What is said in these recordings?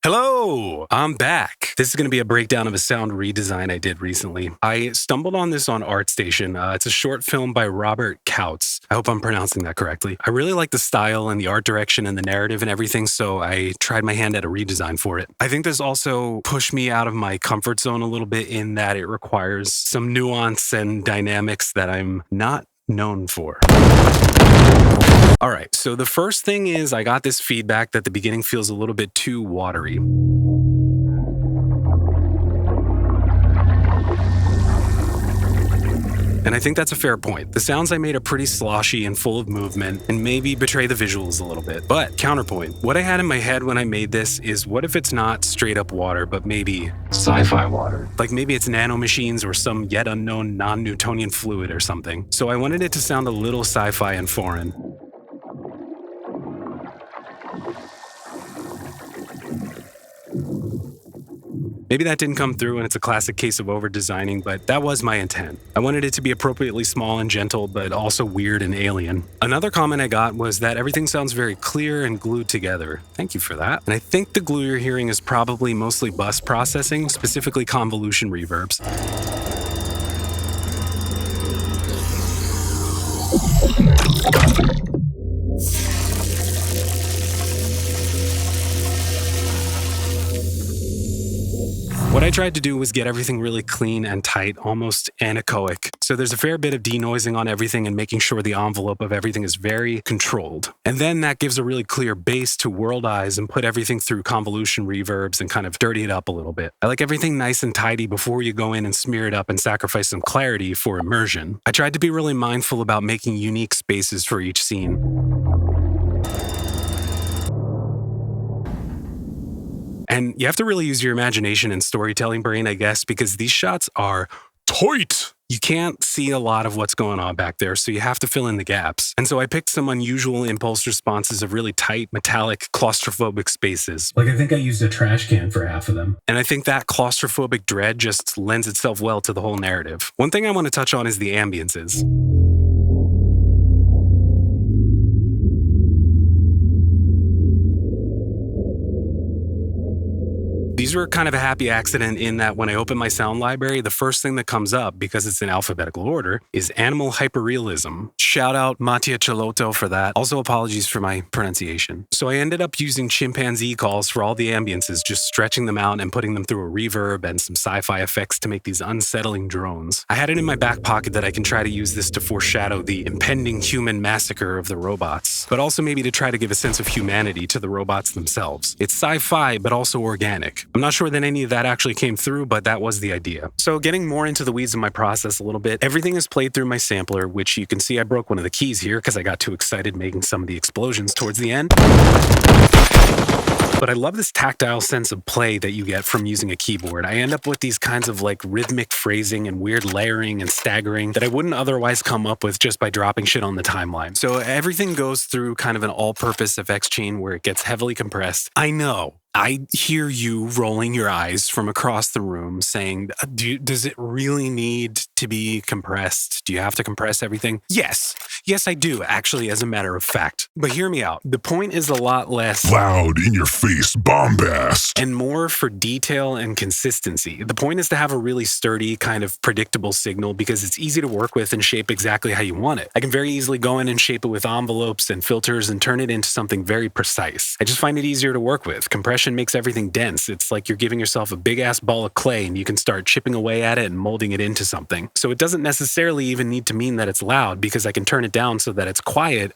Hello, I'm back. This is going to be a breakdown of a sound redesign I did recently. I stumbled on this on ArtStation. It's a short film by Robert Kautz. I hope I'm pronouncing that correctly. I really like the style and the art direction and the narrative and everything, so I tried my hand at a redesign for it. I think this also pushed me out of my comfort zone a little bit in that it requires some nuance and dynamics that I'm not known for. All right, so the first thing is I got this feedback that the beginning feels a little bit too watery. And I think that's a fair point. The sounds I made are pretty sloshy and full of movement and maybe betray the visuals a little bit. But counterpoint, what I had in my head when I made this is what if it's not straight up water, but maybe sci-fi water? Like maybe it's nanomachines or some yet unknown non-Newtonian fluid or something. So I wanted it to sound a little sci-fi and foreign. Maybe that didn't come through and it's a classic case of over-designing, but that was my intent. I wanted it to be appropriately small and gentle, but also weird and alien. Another comment I got was that everything sounds very clear and glued together. Thank you for that. And I think the glue you're hearing is probably mostly bus processing, specifically convolution reverbs. What I tried to do was get everything really clean and tight, almost anechoic. So there's a fair bit of denoising on everything and making sure the envelope of everything is very controlled. And then that gives a really clear base to world eyes and put everything through convolution reverbs and kind of dirty it up a little bit. I like everything nice and tidy before you go in and smear it up and sacrifice some clarity for immersion. I tried to be really mindful about making unique spaces for each scene. And you have to really use your imagination and storytelling brain, I guess, because these shots are tight. You can't see a lot of what's going on back there, so you have to fill in the gaps. And so I picked some unusual impulse responses of really tight, metallic, claustrophobic spaces. Like I think I used a trash can for half of them. And I think that claustrophobic dread just lends itself well to the whole narrative. One thing I want to touch on is the ambiences. These were kind of a happy accident in that when I open my sound library, the first thing that comes up, because it's in alphabetical order, is animal hyperrealism. Shout out Mattia Chelotto for that. Also apologies for my pronunciation. So I ended up using chimpanzee calls for all the ambiences, just stretching them out and putting them through a reverb and some sci-fi effects to make these unsettling drones. I had it in my back pocket that I can try to use this to foreshadow the impending human massacre of the robots, but also maybe to try to give a sense of humanity to the robots themselves. It's sci-fi, but also organic. I'm not sure that any of that actually came through, but that was the idea. So getting more into the weeds of my process a little bit, everything is played through my sampler, which you can see I broke one of the keys here because I got too excited making some of the explosions towards the end. But I love this tactile sense of play that you get from using a keyboard. I end up with these kinds of like rhythmic phrasing and weird layering and staggering that I wouldn't otherwise come up with just by dropping shit on the timeline. So everything goes through kind of an all-purpose effects chain where it gets heavily compressed. I know. I hear you rolling your eyes from across the room saying, does it really need to be compressed? Do you have to compress everything? Yes. Yes, I do, actually, as a matter of fact. But hear me out. The point is a lot less loud, in your face, bombast, and more for detail and consistency. The point is to have a really sturdy, kind of predictable signal because it's easy to work with and shape exactly how you want it. I can very easily go in and shape it with envelopes and filters and turn it into something very precise. I just find it easier to work with. Compression makes everything dense. It's like you're giving yourself a big-ass ball of clay and you can start chipping away at it and molding it into something. So it doesn't necessarily even need to mean that it's loud because I can turn it down so that it's quiet,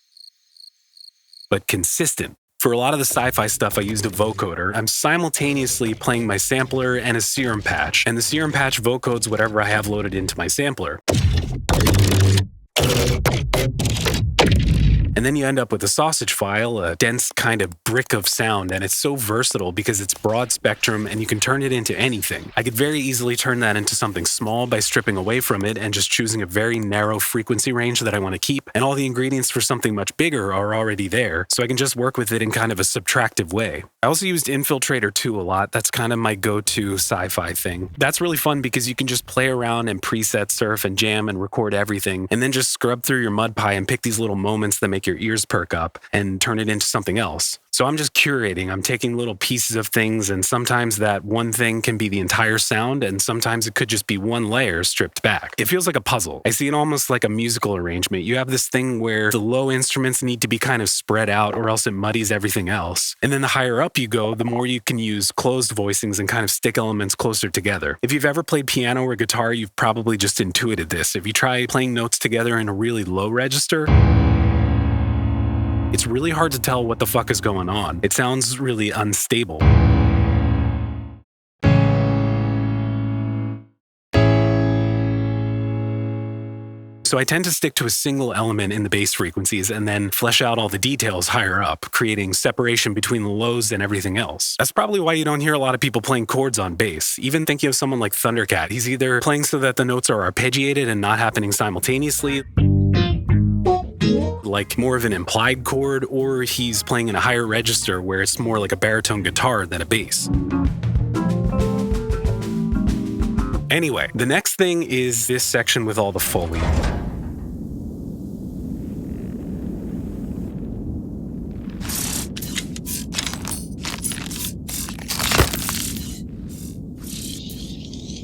but consistent. For a lot of the sci-fi stuff, I used a vocoder. I'm simultaneously playing my sampler and a serum patch, and the serum patch vocodes whatever I have loaded into my sampler. And then you end up with a sausage file, a dense kind of brick of sound, and it's so versatile because it's broad spectrum and you can turn it into anything. I could very easily turn that into something small by stripping away from it and just choosing a very narrow frequency range that I want to keep, and all the ingredients for something much bigger are already there, so I can just work with it in kind of a subtractive way. I also used Infiltrator 2 a lot. That's kind of my go-to sci-fi thing. That's really fun because you can just play around and preset surf and jam and record everything, and then just scrub through your mud pie and pick these little moments that make make your ears perk up and turn it into something else. So I'm just curating. I'm taking little pieces of things, and sometimes that one thing can be the entire sound, and sometimes it could just be one layer stripped back. It feels like a puzzle. I see it almost like a musical arrangement. You have this thing where the low instruments need to be kind of spread out, or else it muddies everything else. And then the higher up you go, the more you can use closed voicings and kind of stick elements closer together. If you've ever played piano or guitar, you've probably just intuited this. If you try playing notes together in a really low register, it's really hard to tell what the fuck is going on. It sounds really unstable. So I tend to stick to a single element in the bass frequencies and then flesh out all the details higher up, creating separation between the lows and everything else. That's probably why you don't hear a lot of people playing chords on bass. Even thinking of someone like Thundercat, he's either playing so that the notes are arpeggiated and not happening simultaneously, like more of an implied chord, or he's playing in a higher register where it's more like a baritone guitar than a bass. Anyway, the next thing is this section with all the Foley.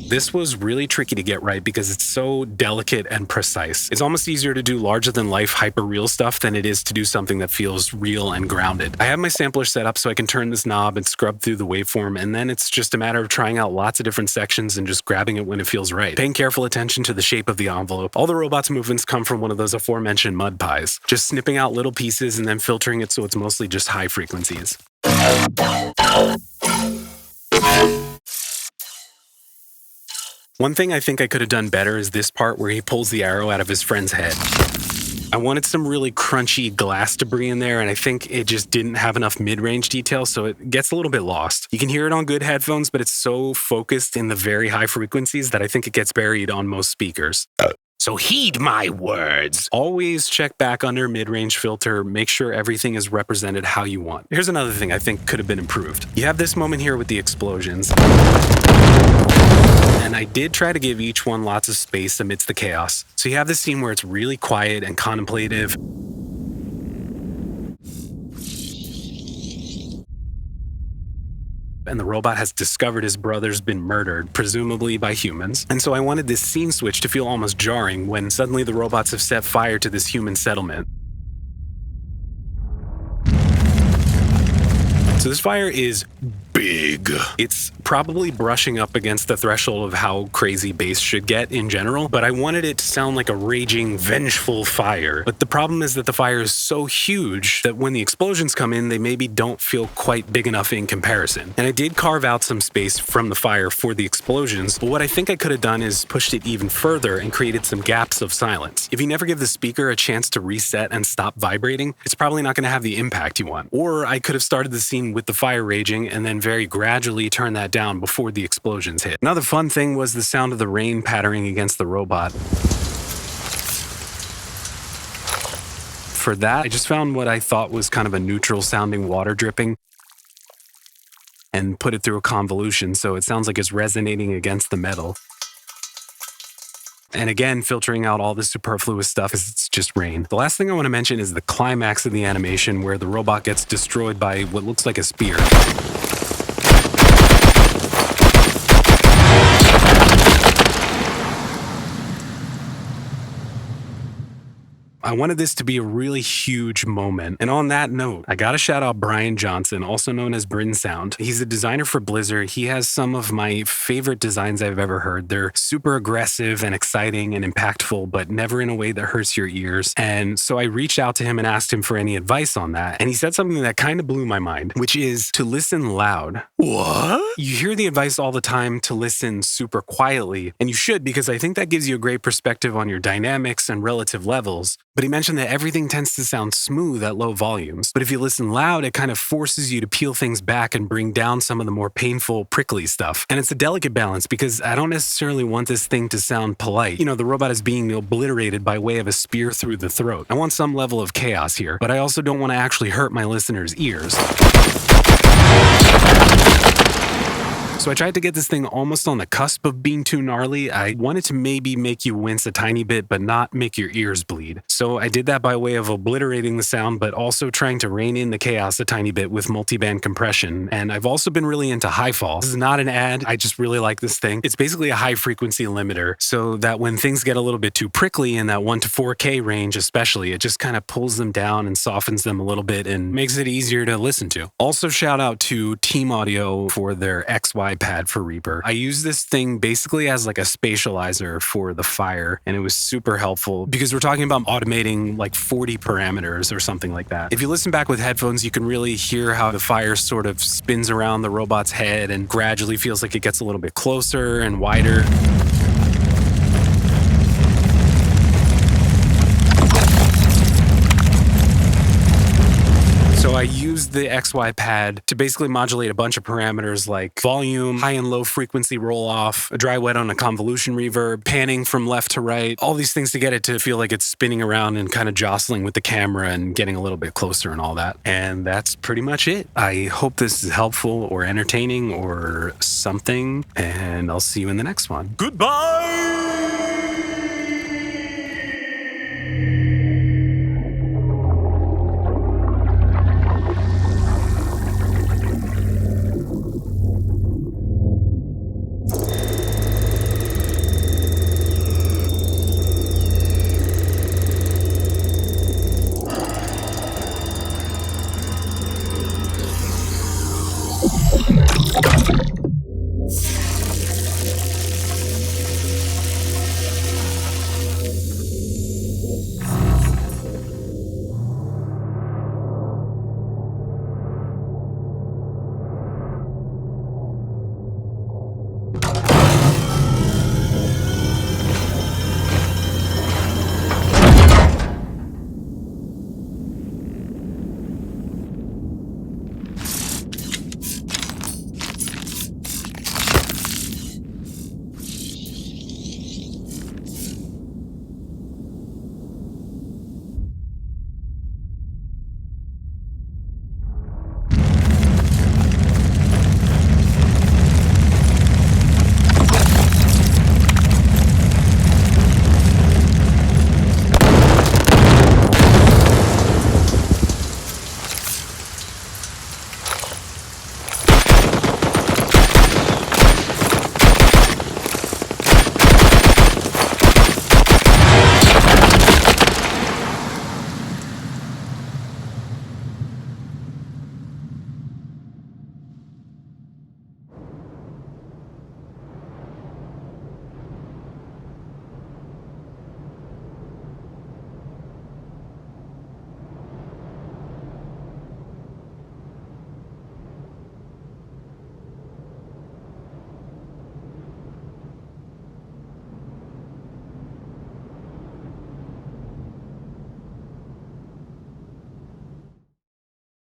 This was really tricky to get right because it's so delicate and precise. It's almost easier to do larger-than-life hyper-real stuff than it is to do something that feels real and grounded. I have my sampler set up so I can turn this knob and scrub through the waveform, and then it's just a matter of trying out lots of different sections and just grabbing it when it feels right. Paying careful attention to the shape of the envelope. All the robot's movements come from one of those aforementioned mud pies. Just snipping out little pieces and then filtering it so it's mostly just high frequencies. One thing I think I could have done better is this part where he pulls the arrow out of his friend's head. I wanted some really crunchy glass debris in there, and I think it just didn't have enough mid-range detail, so it gets a little bit lost. You can hear it on good headphones, but it's so focused in the very high frequencies that I think it gets buried on most speakers. So heed my words. Always check back under mid-range filter. Make sure everything is represented how you want. Here's another thing I think could have been improved. You have this moment here with the explosions. And I did try to give each one lots of space amidst the chaos. So you have this scene where it's really quiet and contemplative. And the robot has discovered his brother's been murdered, presumably by humans. And so I wanted this scene switch to feel almost jarring when suddenly the robots have set fire to this human settlement. So this fire is big. It's probably brushing up against the threshold of how crazy bass should get in general, but I wanted it to sound like a raging, vengeful fire. But the problem is that the fire is so huge that when the explosions come in, they maybe don't feel quite big enough in comparison. And I did carve out some space from the fire for the explosions, but what I think I could have done is pushed it even further and created some gaps of silence. If you never give the speaker a chance to reset and stop vibrating, it's probably not going to have the impact you want. Or I could have started the scene with the fire raging and then very gradually turn that down before the explosions hit. Another fun thing was the sound of the rain pattering against the robot. For that, I just found what I thought was kind of a neutral sounding water dripping and put it through a convolution so it sounds like it's resonating against the metal. And again, filtering out all the superfluous stuff as it's just rain. The last thing I want to mention is the climax of the animation where the robot gets destroyed by what looks like a spear. I wanted this to be a really huge moment. And on that note, I gotta shout out Brian Johnson, also known as Bryn Sound. He's a designer for Blizzard. He has some of my favorite designs I've ever heard. They're super aggressive and exciting and impactful, but never in a way that hurts your ears. And so I reached out to him and asked him for any advice on that. And he said something that kind of blew my mind, which is to listen loud. What? You hear the advice all the time to listen super quietly, and you should, because I think that gives you a great perspective on your dynamics and relative levels. But he mentioned that everything tends to sound smooth at low volumes. But if you listen loud, it kind of forces you to peel things back and bring down some of the more painful, prickly stuff. And it's a delicate balance because I don't necessarily want this thing to sound polite. You know, the robot is being obliterated by way of a spear through the throat. I want some level of chaos here, but I also don't want to actually hurt my listeners' ears. So I tried to get this thing almost on the cusp of being too gnarly. I wanted to maybe make you wince a tiny bit, but not make your ears bleed. So I did that by way of obliterating the sound, but also trying to rein in the chaos a tiny bit with multiband compression. And I've also been really into hi-fall. This is not an ad. I just really like this thing. It's basically a high frequency limiter so that when things get a little bit too prickly in that 1 to 4K range especially, it just kind of pulls them down and softens them a little bit and makes it easier to listen to. Also shout out to Team Audio for their XY pad for Reaper. I use this thing basically as like a spatializer for the Fire, and it was super helpful because we're talking about automating like 40 parameters or something like that. If you listen back with headphones, you can really hear how the Fire sort of spins around the robot's head and gradually feels like it gets a little bit closer and wider. So I used the XY pad to basically modulate a bunch of parameters like volume, high and low frequency roll off, a dry wet on a convolution reverb, panning from left to right, all these things to get it to feel like it's spinning around and kind of jostling with the camera and getting a little bit closer and all that. And that's pretty much it. I hope this is helpful or entertaining or something, and I'll see you in the next one. Goodbye!